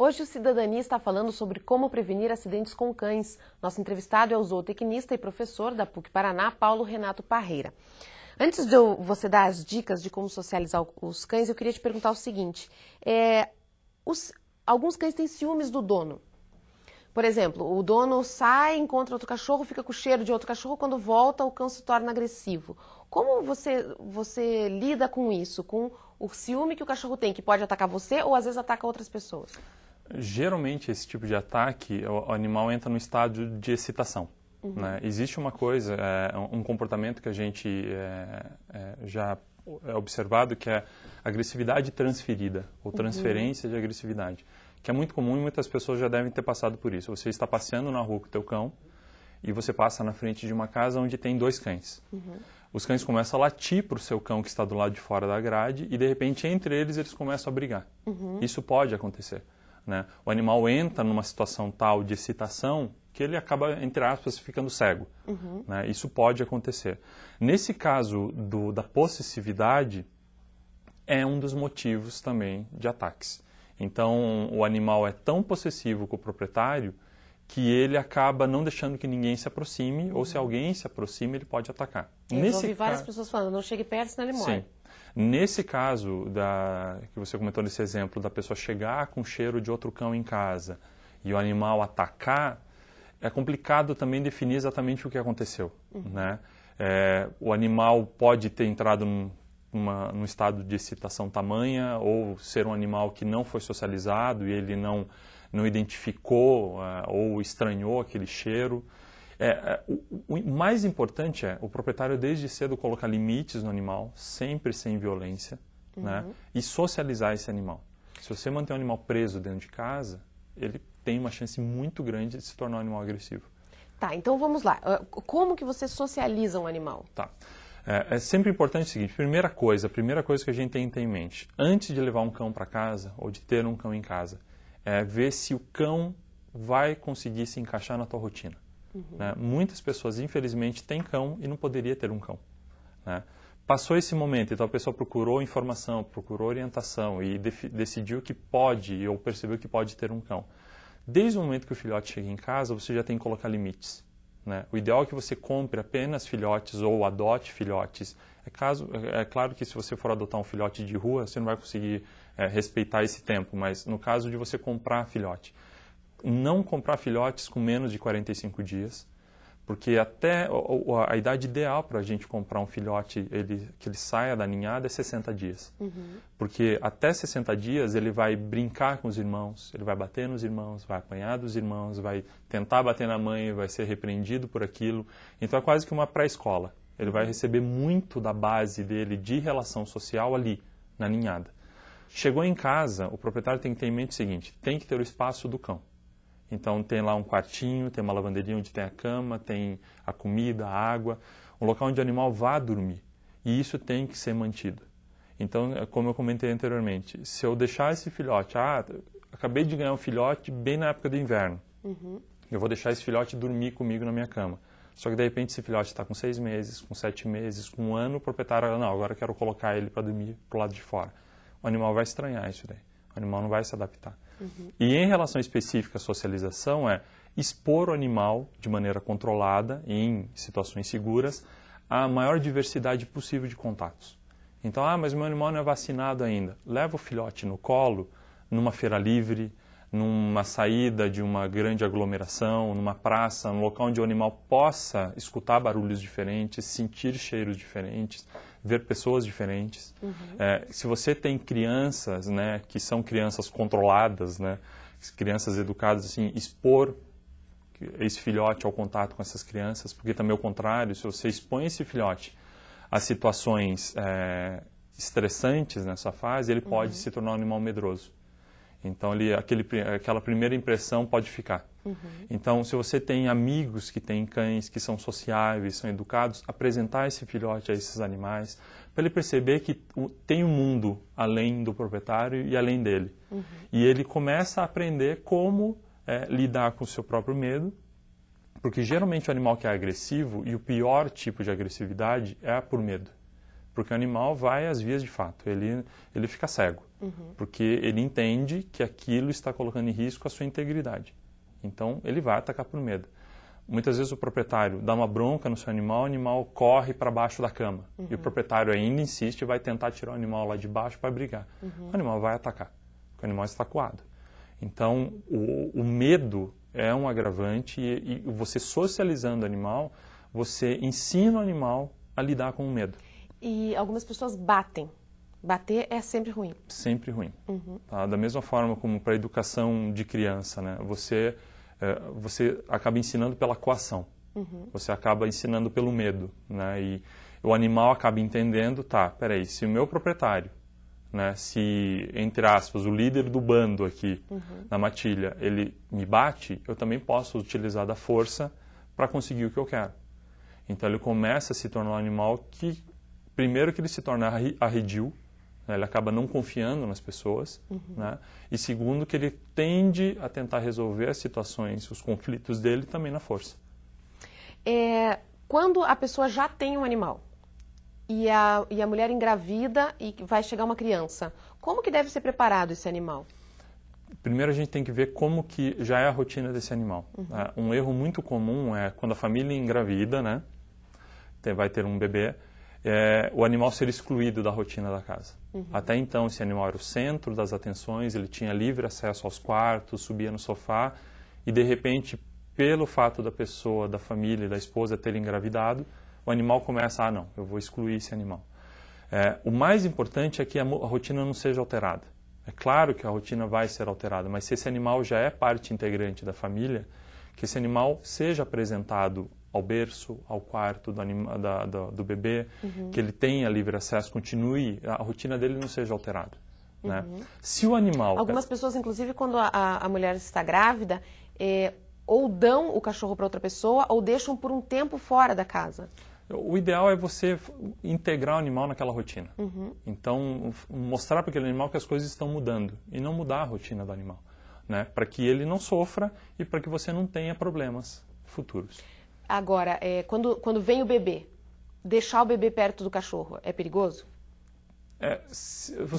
Hoje o Cidadania está falando sobre como prevenir acidentes com cães. Nosso entrevistado é o zootecnista e professor da PUC Paraná, Paulo Renato Parreira. Antes de você dar as dicas de como socializar os cães, eu queria te perguntar o seguinte. Alguns cães têm ciúmes do dono. Por exemplo, o dono sai, encontra outro cachorro, fica com o cheiro de outro cachorro, quando volta o cão se torna agressivo. Como você lida com isso, com o ciúme que o cachorro tem, que pode atacar você ou às vezes ataca outras pessoas? Geralmente esse tipo de ataque, o animal entra no estado de excitação. Né? Existe uma coisa, um comportamento que a gente já é observado, que é agressividade transferida, ou transferência de agressividade, que é muito comum e muitas pessoas já devem ter passado por isso. Você está passeando na rua com o teu cão e você passa na frente de uma casa onde tem dois cães. Os cães começam a latir para o seu cão que está do lado de fora da grade e, de repente, entre eles começam a brigar. Isso pode acontecer. Né? O animal entra numa situação tal de excitação que ele acaba, entre aspas, ficando cego. Né? Isso pode acontecer. Nesse caso da possessividade, é um dos motivos também de ataques. Então, o animal é tão possessivo com o proprietário que ele acaba não deixando que ninguém se aproxime, ou se alguém se aproxima, ele pode atacar. Eu ouvi várias pessoas falando, não chegue perto, senão ele morre. Sim. Nesse caso, que você comentou nesse exemplo, da pessoa chegar com cheiro de outro cão em casa e o animal atacar, é complicado também definir exatamente o que aconteceu. Né? O animal pode ter entrado num estado de excitação tamanha, ou ser um animal que não foi socializado e ele não identificou ou estranhou aquele cheiro. O mais importante é o proprietário desde cedo colocar limites no animal, sempre sem violência, né? E socializar esse animal. Se você manter um animal preso dentro de casa, ele tem uma chance muito grande de se tornar um animal agressivo. Tá, então vamos lá. Como que você socializa um animal? Tá. É sempre importante o seguinte, a primeira coisa que a gente tem que ter em mente, antes de levar um cão para casa, ou de ter um cão em casa, é ver se o cão vai conseguir se encaixar na tua rotina. Né? Muitas pessoas, infelizmente, têm cão e não poderia ter um cão. Né? Passou esse momento, então a pessoa procurou informação, procurou orientação e decidiu que pode, ou percebeu que pode ter um cão. Desde o momento que o filhote chega em casa, você já tem que colocar limites. Né? O ideal é que você compre apenas filhotes ou adote filhotes. É claro que se você for adotar um filhote de rua, você não vai conseguir respeitar esse tempo, mas no caso de você comprar filhote, não comprar filhotes com menos de 45 dias, porque até a idade ideal para a gente comprar um filhote que ele saia da ninhada é 60 dias. Porque até 60 dias ele vai brincar com os irmãos, ele vai bater nos irmãos, vai apanhar dos irmãos, vai tentar bater na mãe, vai ser repreendido por aquilo. Então é quase que uma pré-escola. Ele vai receber muito da base dele de relação social ali, na ninhada. Chegou em casa, o proprietário tem que ter em mente o seguinte, tem que ter o espaço do cão. Então tem lá um quartinho, tem uma lavanderia onde tem a cama, tem a comida, a água, um local onde o animal vá dormir. E isso tem que ser mantido. Então, como eu comentei anteriormente, se eu deixar esse filhote, acabei de ganhar um filhote bem na época do inverno, eu vou deixar esse filhote dormir comigo na minha cama. Só que de repente esse filhote está com 6 meses, com 7 meses, com 1 ano, o proprietário, não, agora eu quero colocar ele para dormir pro lado de fora. O animal vai estranhar isso daí, o animal não vai se adaptar. E em relação específica à socialização expor o animal de maneira controlada, em situações seguras, a maior diversidade possível de contatos. Então, mas o meu animal não é vacinado ainda. Leva o filhote no colo, numa feira livre, numa saída de uma grande aglomeração, numa praça, num local onde o animal possa escutar barulhos diferentes, sentir cheiros diferentes, ver pessoas diferentes. Se você tem crianças, né, que são crianças controladas, né, crianças educadas, assim, expor esse filhote ao contato com essas crianças, porque também ao contrário, se você expõe esse filhote a situações estressantes nessa fase, ele pode se tornar um animal medroso. Então, aquela primeira impressão pode ficar. Então, se você tem amigos que têm cães, que são sociáveis, são educados, apresentar esse filhote a esses animais, para ele perceber que tem um mundo além do proprietário e além dele. E ele começa a aprender como lidar com o seu próprio medo, porque geralmente o animal que é agressivo, e o pior tipo de agressividade é por medo. porque o animal vai às vias de fato, ele fica cego, porque ele entende que aquilo está colocando em risco a sua integridade. Então, ele vai atacar por medo. Muitas vezes o proprietário dá uma bronca no seu animal, o animal corre para baixo da cama. E o proprietário ainda insiste e vai tentar tirar o animal lá de baixo para brigar. O animal vai atacar, porque o animal está acuado. Então, o medo é um agravante e você socializando o animal, você ensina o animal a lidar com o medo. E algumas pessoas batem. Bater é sempre ruim. Sempre ruim. Tá? Da mesma forma como para a educação de criança, né? Você acaba ensinando pela coação. Você acaba ensinando pelo medo, né? E o animal acaba entendendo, tá, peraí, se o meu proprietário, né, se, entre aspas, o líder do bando aqui na matilha, ele me bate, eu também posso utilizar da força para conseguir o que eu quero. Então ele começa a se tornar um animal que, primeiro que ele se torna arredio, né, ele acaba não confiando nas pessoas, né, e segundo que ele tende a tentar resolver as situações, os conflitos dele também na força. Quando a pessoa já tem um animal e a mulher engravida e vai chegar uma criança, como que deve ser preparado esse animal? Primeiro a gente tem que ver como que já é a rotina desse animal. Um erro muito comum é quando a família engravida, né, vai ter um bebê, o animal ser excluído da rotina da casa. Até então esse animal era o centro das atenções, ele tinha livre acesso aos quartos, subia no sofá e de repente, pelo fato da pessoa, da família, da esposa ter engravidado, o animal começa, não, eu vou excluir esse animal. O mais importante é que a rotina não seja alterada. É claro que a rotina vai ser alterada, mas se esse animal já é parte integrante da família, que esse animal seja apresentado ao berço, ao quarto do bebê, que ele tenha livre acesso, continue, a rotina dele não seja alterada. Né? Se o animal... Algumas pessoas, inclusive, quando a mulher está grávida, ou dão o cachorro para outra pessoa, ou deixam por um tempo fora da casa. O ideal é você integrar o animal naquela rotina. Então, mostrar para aquele animal que as coisas estão mudando e não mudar a rotina do animal, né? Para que ele não sofra e para que você não tenha problemas futuros. Agora, quando vem o bebê, deixar o bebê perto do cachorro é perigoso?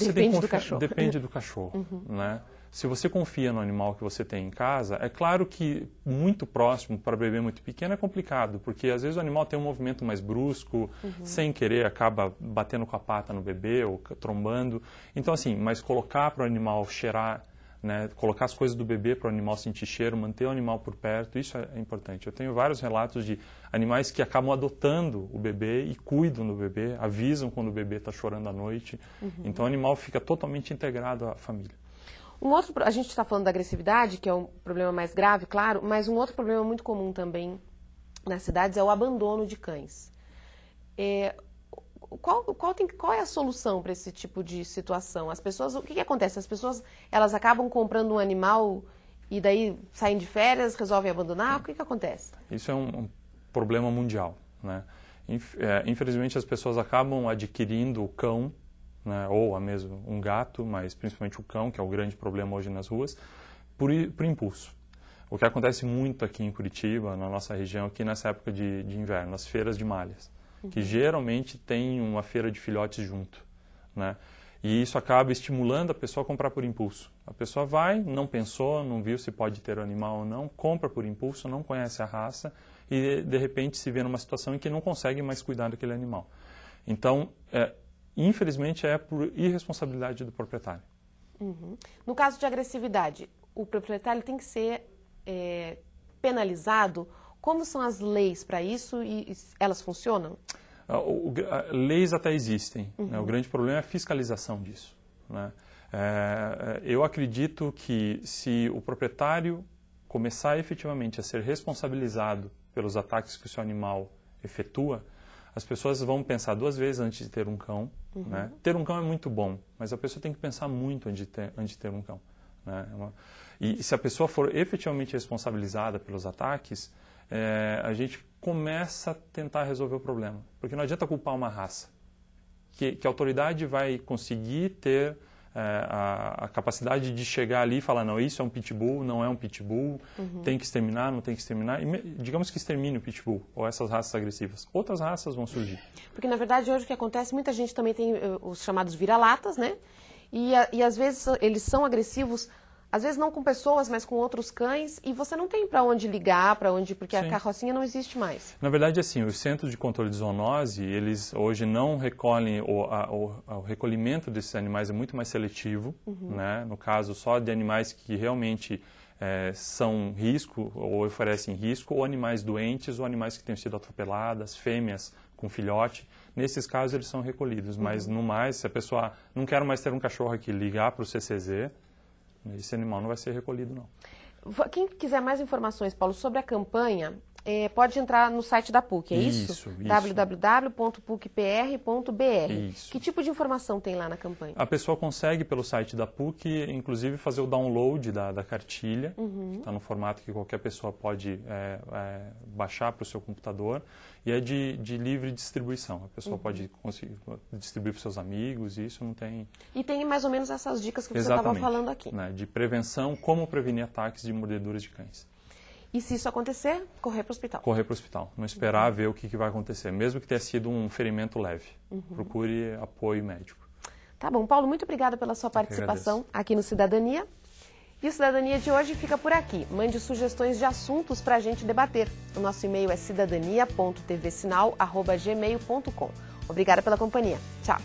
Depende do cachorro. Depende do cachorro, né? Se você confia no animal que você tem em casa, é claro que muito próximo para bebê muito pequeno é complicado, porque às vezes o animal tem um movimento mais brusco, sem querer acaba batendo com a pata no bebê ou trombando. Então assim, mas colocar para o animal cheirar, né, colocar as coisas do bebê para o animal sentir cheiro, manter o animal por perto, isso é importante. Eu tenho vários relatos de animais que acabam adotando o bebê e cuidam do bebê, avisam quando o bebê está chorando à noite. Então o animal fica totalmente integrado à família. A gente está falando da agressividade, que é um problema mais grave, claro, mas um outro problema muito comum também nas cidades é o abandono de cães. Qual é a solução para esse tipo de situação? As pessoas, o que acontece? As pessoas, elas acabam comprando um animal e daí saem de férias, resolvem abandonar? O que acontece? Isso é um problema mundial, né? Infelizmente as pessoas acabam adquirindo o cão, né, ou mesmo um gato, mas principalmente o cão, que é o grande problema hoje nas ruas, por impulso. O que acontece muito aqui em Curitiba, na nossa região, aqui nessa época de inverno, as feiras de malhas, que geralmente tem uma feira de filhotes junto, né? E isso acaba estimulando a pessoa a comprar por impulso. A pessoa vai, não pensou, não viu se pode ter o animal ou não, compra por impulso, não conhece a raça e de repente se vê numa situação em que não consegue mais cuidar daquele animal. Então, infelizmente é por irresponsabilidade do proprietário. No caso de agressividade, o proprietário tem que ser penalizado. Como são as leis para isso e elas funcionam? Leis até existem, né? O grande problema é a fiscalização disso, né? Eu acredito que se o proprietário começar efetivamente a ser responsabilizado pelos ataques que o seu animal efetua, as pessoas vão pensar duas vezes antes de ter um cão. Né? Ter um cão é muito bom, mas a pessoa tem que pensar muito antes de ter um cão. Né? E se a pessoa for efetivamente responsabilizada pelos ataques, a gente começa a tentar resolver o problema. Porque não adianta culpar uma raça. Que a autoridade vai conseguir ter a capacidade de chegar ali e falar, não, isso é um pitbull, não é um pitbull, tem que exterminar, não tem que exterminar. E, digamos que extermine o pitbull ou essas raças agressivas. Outras raças vão surgir. Porque, na verdade, hoje o que acontece, muita gente também tem os chamados vira-latas, né? E às vezes eles são agressivos, às vezes não com pessoas, mas com outros cães, e você não tem para onde ligar, porque a carrocinha não existe mais. Na verdade, assim, os centros de controle de zoonose, eles hoje não recolhem, o recolhimento desses animais é muito mais seletivo, né? No caso, só de animais que realmente são risco, ou oferecem risco, ou animais doentes, ou animais que tenham sido atropeladas, fêmeas com filhote. Nesses casos, eles são recolhidos, mas no mais, se a pessoa não quer mais ter um cachorro aqui, ligar para o CCZ, esse animal não vai ser recolhido, não. Quem quiser mais informações, Paulo, sobre a campanha, pode entrar no site da PUC, é isso? Isso. www.pucpr.br. Isso. Que tipo de informação tem lá na campanha? A pessoa consegue, pelo site da PUC, inclusive fazer o download da cartilha, que está no formato que qualquer pessoa pode baixar para o seu computador, e é de livre distribuição. A pessoa pode conseguir distribuir para os seus amigos, e isso não tem... E tem mais ou menos essas dicas que você estava falando aqui. Né, de prevenção, como prevenir ataques de mordeduras de cães. E se isso acontecer, correr para o hospital. Correr para o hospital. Não esperar ver o que vai acontecer. Mesmo que tenha sido um ferimento leve. Procure apoio médico. Tá bom. Paulo, muito obrigada pela sua participação aqui no Cidadania. E o Cidadania de hoje fica por aqui. Mande sugestões de assuntos para a gente debater. O nosso e-mail é cidadania.tvsinal@gmail.com. Obrigada pela companhia. Tchau.